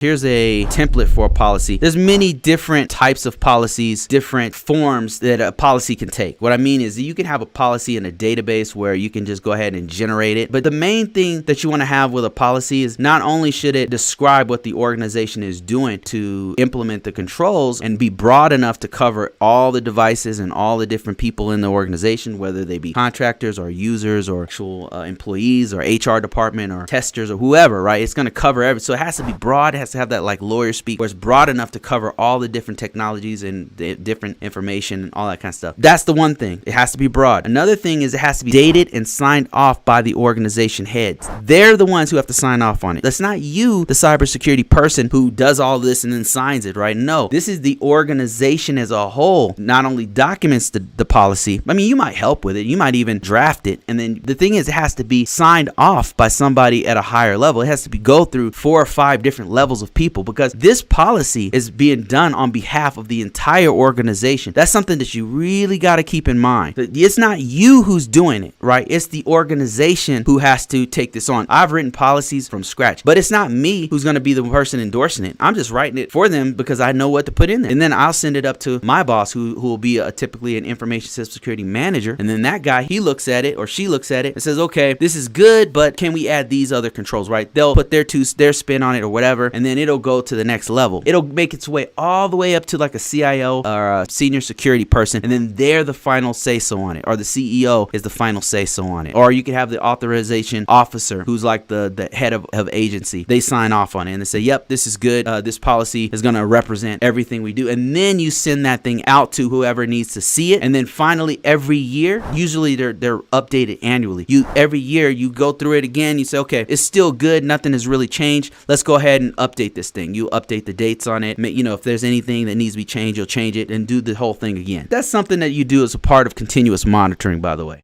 Here's a template for a policy. There's many different types of policies, different forms that a policy can take. What I mean is you can have a policy in a database where you can just go ahead and generate it. But the main thing that you want to have with a policy is not only should it describe what the organization is doing to implement the controls and be broad enough to cover all the devices and all the different people in the organization, whether they be contractors or users or actual employees or HR department or testers or whoever, right? It's going to cover everything. So it has to be broad. It has to have that like lawyer speak where it's broad enough to cover all the different technologies and the different information and all that kind of stuff. That's the one thing. It has to be broad. Another thing is it has to be dated and signed off by the organization heads. They're the ones who have to sign off on it. That's not you, the cybersecurity person who does all this and then signs it, right? No, this is the organization as a whole. Not only documents the policy, I mean, you might help with it. You might even draft it. And then the thing is, it has to be signed off by somebody at a higher level. It has to go through 4 or 5 different levels of people because this policy is being done on behalf of the entire organization. That's something that you really got to keep in mind. It's not you who's doing it, right? It's the organization who has to take this on. I've written policies from scratch, but it's not me who's going to be the person endorsing it. I'm just writing it for them because I know what to put in there. And then I'll send it up to my boss who will be typically an information system security manager. And then that guy, he looks at it or she looks at it and says, okay, this is good, but can we add these other controls, right? They'll put their spin on it or whatever, and then it'll go to the next level. It'll make its way all the way up to like a CIO or a senior security person, and then they're the final say-so on it, or the CEO is the final say-so on it. Or you can have the authorization officer who's like the head of agency. They sign off on it and they say, yep, this is good. This policy is going to represent everything we do. And then you send that thing out to whoever needs to see it. And then finally, every year, usually they're updated annually. Every year you go through it again. You say, okay, it's still good. Nothing has really changed. Let's go ahead and update this thing. You update the dates on it. You know, if there's anything that needs to be changed, you'll change it and do the whole thing again. That's something that you do as a part of continuous monitoring, by the way.